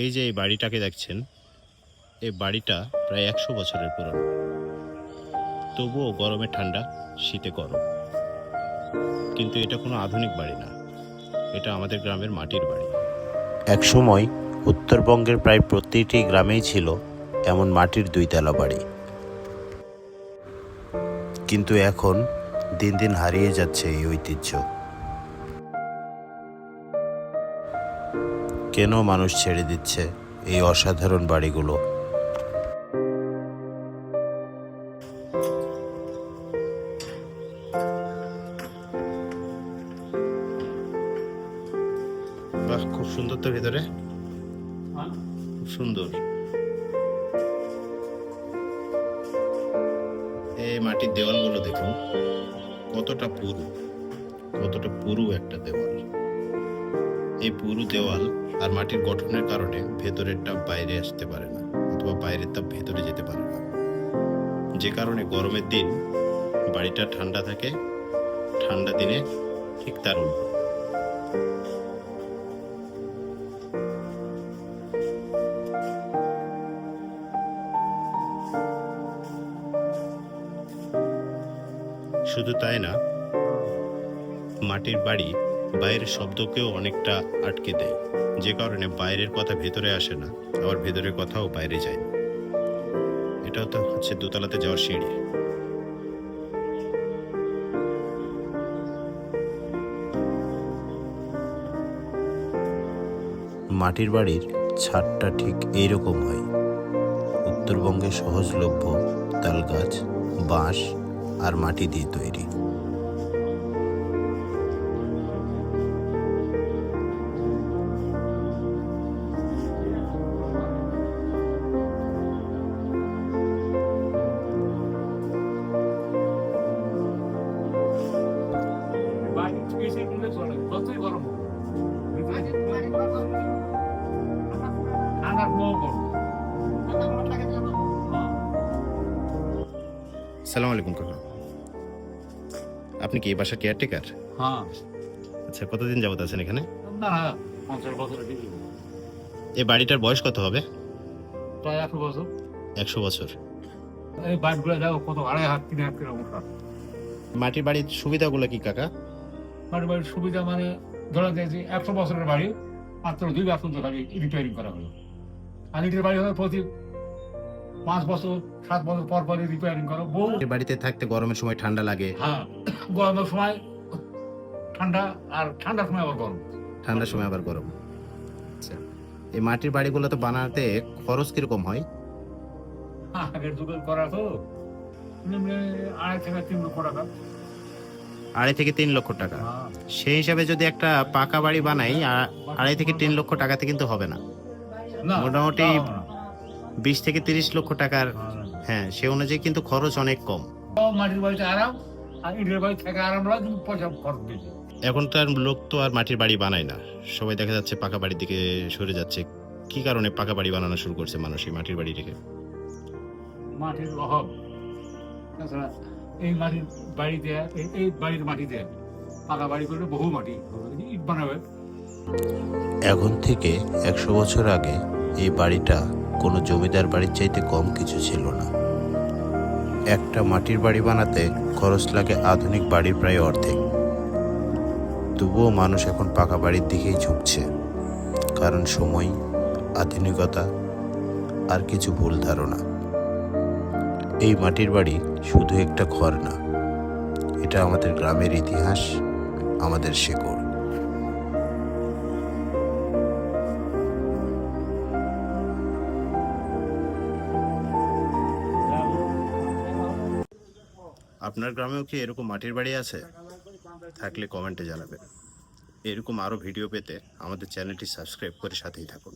এই যে এই বাড়িটাকে দেখছেন, এই বাড়িটা প্রায় 100 বছরের পুরনো। তবুও গরমে ঠান্ডা, শীতে গরম। কিন্তু এটা কোনো আধুনিক বাড়ি না, এটা আমাদের গ্রামের মাটির বাড়ি। একসময় উত্তরবঙ্গের প্রায় প্রতিটি গ্রামেই ছিল এমন মাটির 2 তলা বাড়ি। কিন্তু এখন দিন দিন হারিয়ে যাচ্ছে এই ঐতিহ্য। কেন মানুষ ছেড়ে দিচ্ছে এই অসাধারণ বাড়িগুলো? বাহ, খুব সুন্দর তো ভেতরে, খুব সুন্দর। এই মাটির দেওয়ালগুলো দেখুন কতটা পুরু একটা দেওয়াল। এই পুরু দেওয়াল আর মাটির গঠনের কারণে ভেতরের তাপ বাইরে আসতে পারে না, অথবা বাইরের তাপ ভেতরে যেতে পারে না, যে কারণে গরমের দিন বাড়িটা ঠান্ডা থাকে, ঠান্ডা দিনে ঠিক তার উল্টো। শুধু তাই না, মাটির বাড়ি বাইরের শব্দকেও অনেকটা আটকে দেয়, যে কারণে বাইরের কথা ভেতরে আসে না, আবার ভেতরের কথাও বাইরে যায় না। এটাও তো হচ্ছে 2তলাতে যাওয়ার সিঁড়ি। মাটির বাড়ির ছাদটা ঠিক এইরকম হয়। উত্তরবঙ্গে সহজলভ্য তালগাছ, বাঁশ আর মাটি দিয়ে তৈরি। সালাম আলাইকুম কাকা, আপনি কি এই বাসার কেয়ারটেকার? হ্যাঁ। আচ্ছা, কতদিন যাবত আছেন এখানে? না, 50 বছরের বেশি। এই বাড়িটার বয়স কত হবে? প্রায় 100 বছর। 100 বছর। এই বাড়িগুলো দেখো কত 2.5 হাত 3 হাত করে মোটা। মাটির বাড়ির সুবিধাগুলো কি কাকা? বাড়ির সুবিধা মানে ধরা যায় যে 100 বছরের বাড়ি মাত্র 2 বছর ধরে রিপেয়ারিং করা হলো। আর ইটের বাড়ি হবে প্রতি 5 বছর 7 বছর পর পর রিপেয়ারিং করো। এই বাড়িতে থাকতে গরমের সময় ঠান্ডা লাগে, হ্যাঁ, গরমের সময় ঠান্ডা, আর ঠান্ডার সময় আবার গরম। ঠান্ডার সময় আবার গরম। আচ্ছা, এই মাটির বাড়িগুলো তো বানাতে খরচ কিরকম হয়? আগের যুগে করা তো 2.5 থেকে 3 লক্ষ টাকা। 2.5 থেকে 3 লক্ষ টাকা। সেই হিসাবে যদি একটা পাকা বাড়ি বানাই, 2.5 থেকে 3 লক্ষ টাকাতে কিন্তু হবে না। মোটামুটি 20 থেকে 30 লক্ষ টাকার, হ্যাঁ, সে অনুযায়ী কিন্তু খরচ অনেক কম। মাটির বাড়িতে আরাম, আর ইটের বাড়ি থেকে আরাম লাগে, কিন্তু পয়সা খরচ বেশি। এখন তো আর লোক তো আর মাটির বাড়ি বানায় না, সবাই দেখা যাচ্ছে পাকা বাড়ির দিকে সরে যাচ্ছে। কি কারণে পাকা বাড়ি বানানো শুরু করছে মানুষ এই মাটির বাড়ি রেখে? মাটির অভাব। তাছাড়া এই মাটির বাড়িতে, এই বাড়ির মাটিতে পাকা বাড়ি করলে বহু মাটি ইট বানাবে। এখন থেকে 100 বছর আগে এই বাড়িটা কোনো জমিদার বাড়ির চাইতে কম কিছু ছিল না। একটা মাটির বাড়ি বানাতে খরচ লাগে আধুনিক বাড়ির প্রায় অর্ধেক। তবুও মানুষ এখন পাকা বাড়ির দিকেই ঝুঁকছে, কারণ সময়, আধুনিকতা আর কিছু ভুল ধারণা। এই মাটির বাড়ি শুধু একটা ঘর না, এটা আমাদের গ্রামের ইতিহাস, আমাদের শেকড়। আপনার গ্রামেও কি এরকম মাটির বাড়ি আছে? থাকলে কমেন্টে জানাবেন। এরকম আরও ভিডিও পেতে আমাদের চ্যানেলটি সাবস্ক্রাইব করে সাথেই থাকুন।